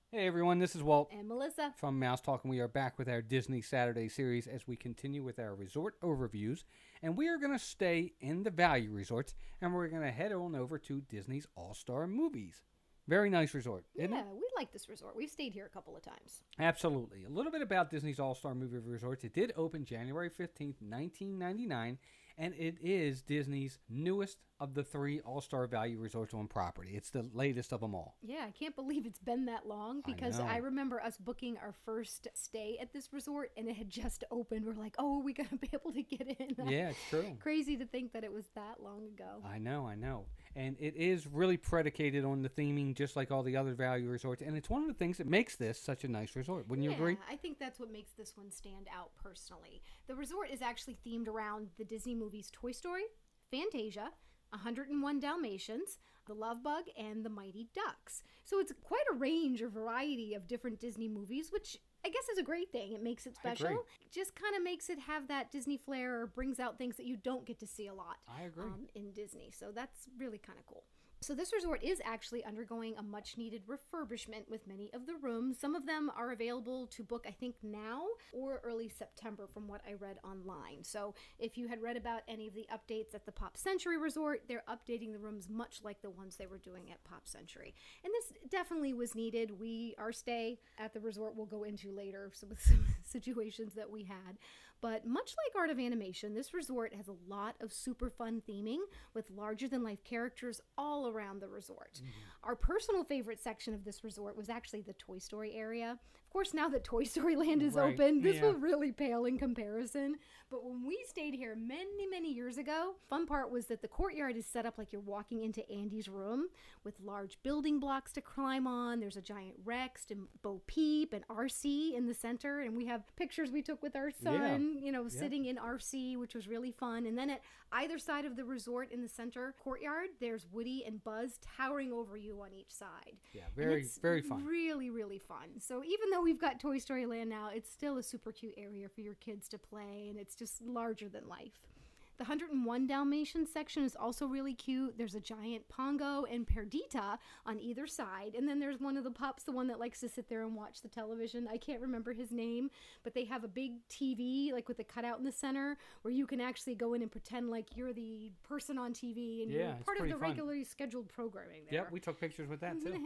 Hey everyone, this is Walt And Melissa. from Mouse Talk, and we are back with our Disney Saturday series as we continue with our resort overviews. And we are going to stay in the value resorts, and we're going to head on over to Disney's All Star Movies. Very nice resort, isn't it? Yeah, we like this resort. We've stayed here a couple of times. Absolutely. A little bit about Disney's All Star Movie Resorts. It did open January 15th, 1999, and it is Disney's newest of the three All Star Value Resorts on property. It's the latest of them all. Yeah, I can't believe it's been that long I because I know. remember us booking our first stay at this resort and it had just opened. We're like, oh, we got to be able to get in. Yeah, it's true. Crazy to think that it was that long ago. I know. And it is really predicated on the theming, just like all the other value resorts. And it's one of the things that makes this such a nice resort. Wouldn't you Yeah, agree? I think that's what makes this one stand out personally. The resort is actually themed around the Disney movies Toy Story, Fantasia, 101 Dalmatians, The Love Bug, and The Mighty Ducks. So it's quite a range or variety of different Disney movies, which I guess is a great thing. It makes it I agree. special. It just kind of makes it have that Disney flair or brings out things that you don't get to see a lot I agree. in Disney. So that's really kind of cool. So this resort is actually undergoing a much needed refurbishment with many of the rooms. Some of them are available to book, I think, now or early September from what I read online. So if you had read about any of the updates at the Pop Century Resort, they're updating the rooms much like the ones they were doing at Pop Century. And this definitely was needed. Our stay at the resort we'll go into later with some situations that we had. But much like Art of Animation, this resort has a lot of super fun theming with larger than life characters all around the resort. Our personal favorite section of this resort was actually the Toy Story area. Of course, now that Toy Story Land is Right, open, this yeah. will really pale in comparison. But when we stayed here many years ago, fun part was that the courtyard is set up like you're walking into Andy's room with large building blocks to climb on. There's a giant Rex and Bo Peep and RC in the center, and we have pictures we took with our son, sitting in RC, which was really fun. And then at either side of the resort in the center courtyard, there's Woody and Buzz towering over you on each side. Yeah, And very, it's very fun. really fun. So even though we've got Toy Story Land now, it's still a super cute area for your kids to play, and it's just larger than life. The 101 Dalmatians section is also really cute. There's a giant Pongo and Perdita on either side. And then there's one of the pups, the one that likes to sit there and watch the television. I can't remember his name, but they have a big TV, like with a cutout in the center, where you can actually go in and pretend like you're the person on TV and Yeah, you're it's part of pretty the fun. regularly scheduled programming there. Yep, we took pictures with that too.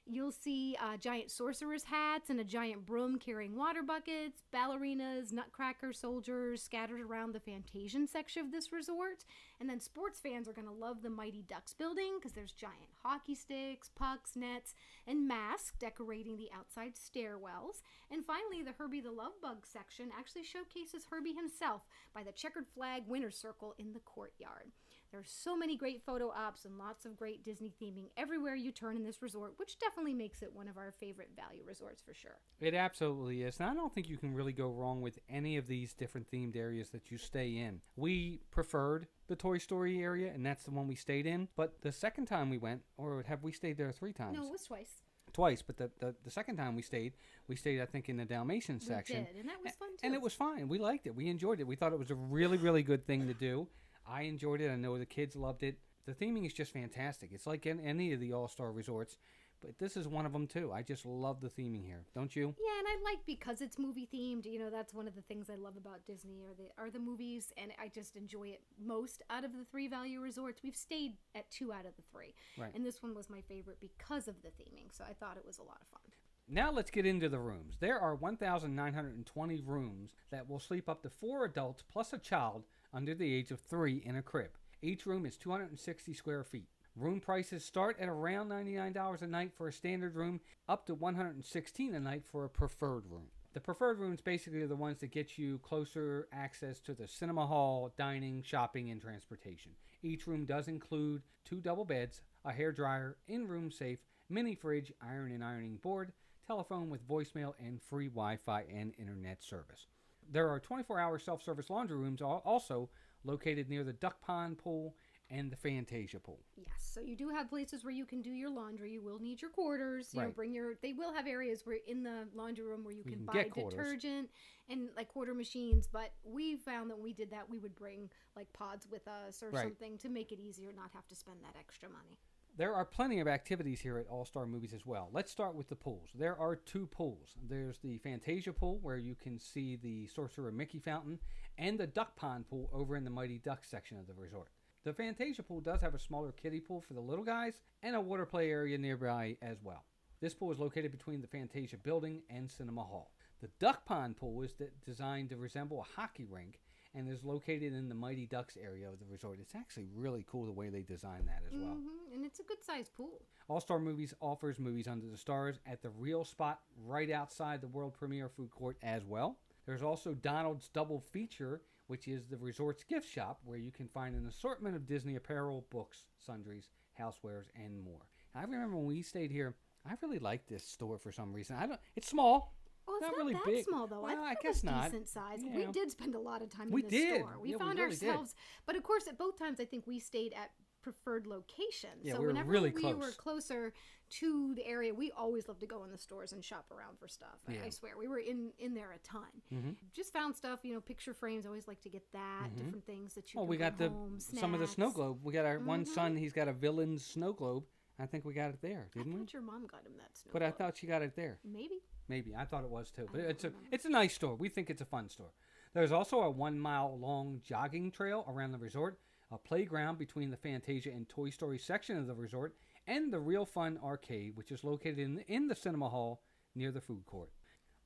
You'll see giant sorcerer's hats and a giant broom carrying water buckets, ballerinas, nutcracker soldiers scattered around the Fantasian section of this resort. And then sports fans are going to love the Mighty Ducks building because there's giant hockey sticks, pucks, nets, and masks decorating the outside stairwells. And finally, the Herbie the Love Bug section actually showcases Herbie himself by the checkered flag winner's circle in the courtyard. There's so many great photo ops and lots of great Disney theming everywhere you turn in this resort, which definitely makes it one of our favorite value resorts for sure. It absolutely is. And I don't think you can really go wrong with any of these different themed areas that you stay in. We preferred the Toy Story area, and that's the one we stayed in. But the second time we went, or have we stayed there 3 times? No, it was twice. Twice, but the second time we stayed I think in the Dalmatian section. We did, and that was fun too. And it was fine. We liked it. We enjoyed it. We thought it was a really good thing to do. I enjoyed it. I know the kids loved it. The theming is just fantastic. It's like in any of the all-star resorts, but this is one of them too. I just love the theming here. Don't you? Yeah, and I like because it's movie themed. That's one of the things I love about Disney are the movies, and I just enjoy it most out of the 3 value resorts. We've stayed at 2 out of the 3, Right. and this one was my favorite because of the theming. So I thought it was a lot of fun. Now let's get into the rooms. There are 1,920 rooms that will sleep up to 4 adults plus a child under the age of 3 in a crib. Each room is 260 square feet. Room prices start at around $99 a night for a standard room, up to $116 a night for a preferred room. The preferred rooms basically are the ones that get you closer access to the cinema hall, dining, shopping, and transportation. Each room does include 2 double beds, a hairdryer, in-room safe, mini fridge, iron and ironing board, telephone with voicemail, and free Wi-Fi and internet service. There are 24-hour self-service laundry rooms also located near the duck pond pool and the Fantasia pool. Yes, so you do have places where you can do your laundry. You will need your quarters. Right. They will have areas where in the laundry room where you can buy get quarters. detergent and like quarter machines. But we found that when we did that, we would bring like pods with us or Right. something to make it easier, not have to spend that extra money. There are plenty of activities here at All Star Movies as well. Let's start with the pools. There are 2 pools. There's the Fantasia pool, where you can see the Sorcerer Mickey fountain, and the Duck Pond pool over in the Mighty Ducks section of the resort. The Fantasia pool does have a smaller kiddie pool for the little guys, and a water play area nearby as well. This pool is located between the Fantasia building and Cinema Hall. The Duck Pond pool is designed to resemble a hockey rink, and is located in the Mighty Ducks area of the resort. It's actually really cool the way they designed that as well. And it's a good-sized pool. All Star Movies offers movies under the stars at the real spot right outside the world premiere food court as well. There's also Donald's Double Feature, which is the resort's gift shop, where you can find an assortment of Disney apparel, books, sundries, housewares, and more. I remember when we stayed here, I really liked this store for some reason. It's small. Oh, it's not really that big. small, though. Well, I I thought guess it was not. decent size. Yeah. We did spend a lot of time We in the did. store. We Yeah, we found really did. ourselves, but of course, at both times, I think we stayed at preferred locations. Yeah, so we were whenever really we close. were closer to the area, we always loved to go in the stores and shop around for stuff. Yeah. I swear, we were in there a ton. Just found stuff, picture frames. Always like to get that. Different things that you. Oh, can we got bring home, some of the snow snacks. globe. We got our one son. He's got a Villains snow globe. I think we got it there, I didn't we? thought your mom got him that snow. But I globe. thought she got it there. Maybe. I thought it was too. But I it's don't a remember. it's a nice store. We think it's a fun store. There's also a 1-mile long jogging trail around the resort, a playground between the Fantasia and Toy Story section of the resort, and the Real Fun Arcade, which is located in the cinema hall near the food court.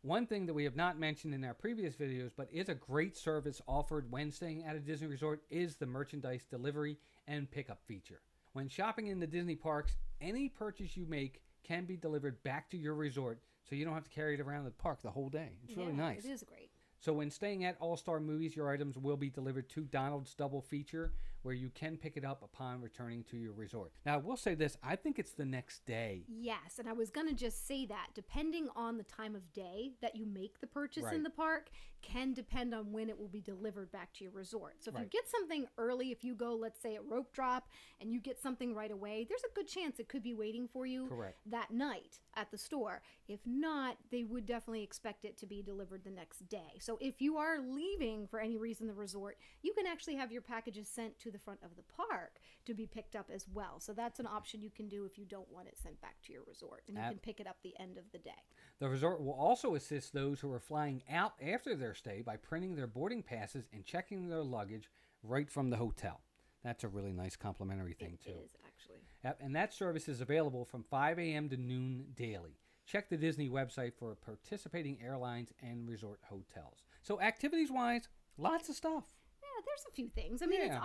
One thing that we have not mentioned in our previous videos, but is a great service offered when staying at a Disney resort, is the merchandise delivery and pickup feature. When shopping in the Disney parks, any purchase you make can be delivered back to your resort, so you don't have to carry it around the park the whole day. It's really nice. It is great. So when staying at All Star Movies, your items will be delivered to Donald's Double Feature, where you can pick it up upon returning to your resort. Now, I will say this. I think it's the next day. Yes, and I was going to just say that depending on the time of day that you make the purchase Right. in the park can depend on when it will be delivered back to your resort. So if you Right. get something early, if you go, let's say, at rope drop and you get something right away, there's a good chance it could be waiting for you Correct. that night at the store. If not, they would definitely expect it to be delivered the next day. So if you are leaving for any reason the resort, you can actually have your packages sent to the front of the park to be picked up as well. So that's an option you can do if you don't want it sent back to your resort, and you can pick it up the end of the day. The resort will also assist those who are flying out after their stay by printing their boarding passes and checking their luggage right from the hotel. That's a really nice complimentary thing, too. It is, actually. Yep, and that service is available from 5 a.m. to noon daily. Check the Disney website for participating airlines and resort hotels. So activities-wise, lots of stuff. Yeah, there's a few things. I mean, Yeah.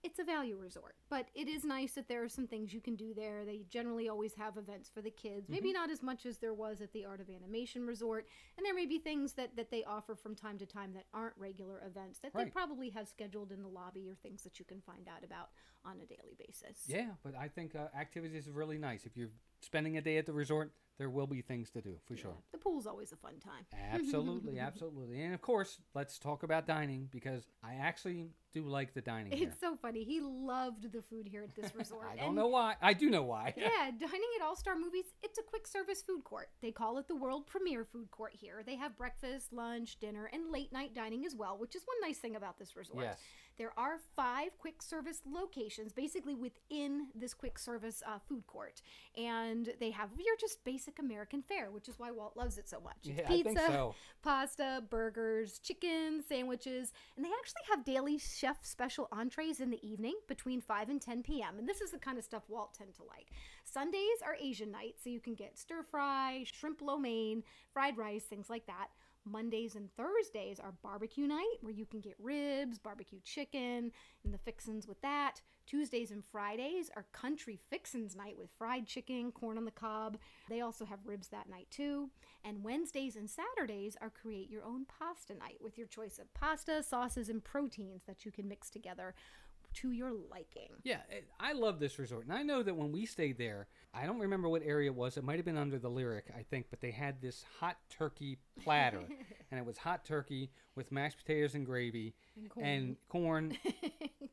it's a value resort, but it is nice that there are some things you can do there. They generally always have events for the kids, maybe not as much as there was at the Art of Animation Resort, and there may be things that they offer from time to time that aren't regular events that they Right. probably have scheduled in the lobby or things that you can find out about on a daily basis. Yeah, but I think activities is really nice. If you're spending a day at the resort, there will be things to do, for sure. The pool's always a fun time. Absolutely, absolutely. And of course, let's talk about dining, because I actually do like the dining here. It's so funny. He loved the food here at this resort. I don't know why. I do know why. Yeah, dining at All Star Movies, it's a quick service food court. They call it the world premiere food court here. They have breakfast, lunch, dinner, and late night dining as well, which is one nice thing about this resort. Yes. There are 5 quick service locations basically within this quick service food court. And they have your just basic American fare, which is why Walt loves it so much. It's Yeah, I pizza, think so. pasta, burgers, chicken, sandwiches, and they actually have daily chef special entrees in the evening between 5 and 10 p.m. And this is the kind of stuff Walt tend to like. Sundays are Asian night, so you can get stir fry, shrimp lo mein, fried rice, things like that. Mondays and Thursdays are barbecue night, where you can get ribs, barbecue chicken, and the fixins with that. Tuesdays and Fridays are country fixins night with fried chicken, corn on the cob. They also have ribs that night too. And Wednesdays and Saturdays are create your own pasta night with your choice of pasta, sauces, and proteins that you can mix together to your liking. Yeah, I love this resort. And I know that when we stayed there, I don't remember what area it was. It might have been under the Lyric, I think. But they had this hot turkey platter. And it was hot turkey with mashed potatoes and gravy and corn.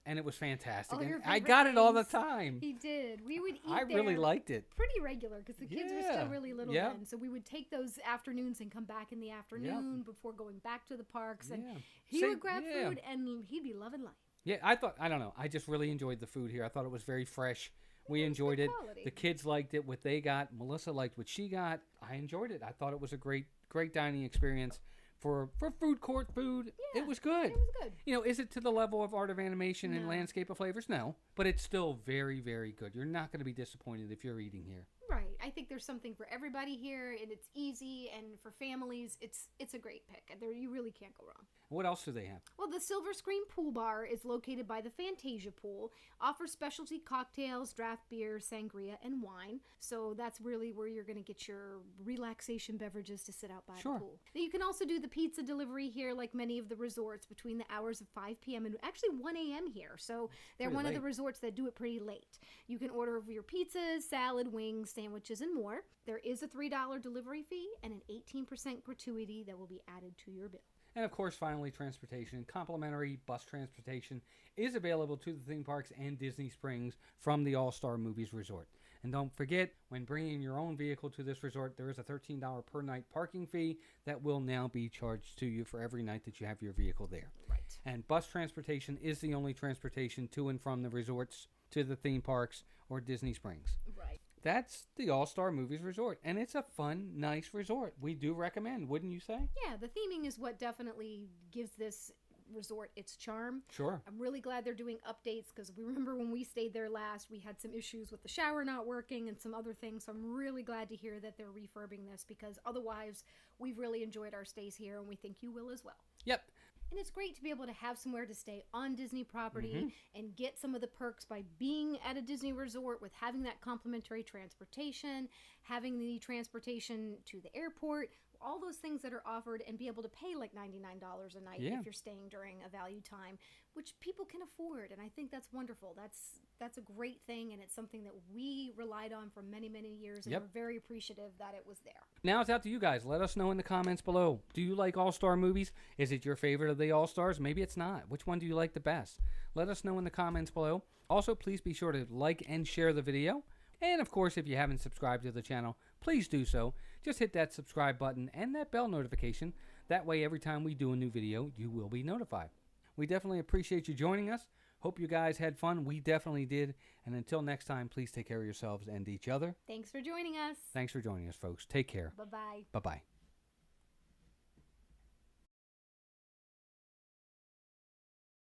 And it was fantastic. All your And I favorite got it all the things. time. He did. We would eat I there really liked it. pretty regular because the kids were still Yeah. really little Yep. then. So we would take those afternoons and come back in the afternoon before going back to the parks. And Yeah. he Say- would grab yeah. food and he'd be loving life. Yeah, I don't know. I just really enjoyed the food here. I thought it was very fresh, We enjoyed it. Quality. The kids liked it, what they got. Melissa liked what she got. I enjoyed it. I thought it was a great dining experience for food court food. Yeah, it was good. It was good. You know, is it to the level of Art of Animation and No. Landscape of Flavors? No. But it's still very, very good. You're not going to be disappointed if you're eating here. Right. I think there's something for everybody here, and it's easy, and for families, it's a great pick. There, you really can't go wrong. What else do they have? Well, the Silver Screen Pool Bar is located by the Fantasia Pool, offers specialty cocktails, draft beer, sangria, and wine. So that's really where you're going to get your relaxation beverages to sit out by Sure. the pool. You can also do the pizza delivery here, like many of the resorts, between the hours of 5 p.m. and actually 1 a.m. here. So they're Pretty one of the late. resorts that do it pretty late. You can order over your pizzas, salad, wings, sandwiches, and more. There is a $3 delivery fee and an 18% gratuity that will be added to your bill. And of course, finally, transportation. Complimentary bus transportation is available to the theme parks and Disney Springs from the All-Star Movies Resort. And don't forget, when bringing your own vehicle to this resort, there is a $13 per night parking fee that will now be charged to you for every night that you have your vehicle there. Right. And bus transportation is the only transportation to and from the resorts to the theme parks or Disney Springs. Right. That's the All-Star Movies Resort, and it's a fun, nice resort. We do recommend, wouldn't you say? Yeah, the theming is what definitely gives this resort its charm. Sure. I'm really glad they're doing updates because we remember when we stayed there last, we had some issues with the shower not working and some other things. So I'm really glad to hear that they're refurbing this because otherwise we've really enjoyed our stays here and we think you will as well. Yep. And it's great to be able to have somewhere to stay on Disney property and get some of the perks by being at a Disney resort with having that complimentary transportation, having the transportation to the airport, all those things that are offered, and be able to pay like $99 a night Yeah. if you're staying during a value time, which people can afford. And I think that's wonderful. That's a great thing, and it's something that we relied on for many, many years, and Yep. we're very appreciative that it was there. Now it's out to you guys. Let us know in the comments below. Do you like All-Star movies? Is it your favorite of the All-Stars? Maybe it's not. Which one do you like the best? Let us know in the comments below. Also, please be sure to like and share the video. And of course, if you haven't subscribed to the channel, please do so. Just hit that subscribe button and that bell notification. That way, every time we do a new video, you will be notified. We definitely appreciate you joining us. Hope you guys had fun. We definitely did. And until next time, please take care of yourselves and each other. Thanks for joining us. Thanks for joining us, folks. Take care. Bye-bye. Bye-bye.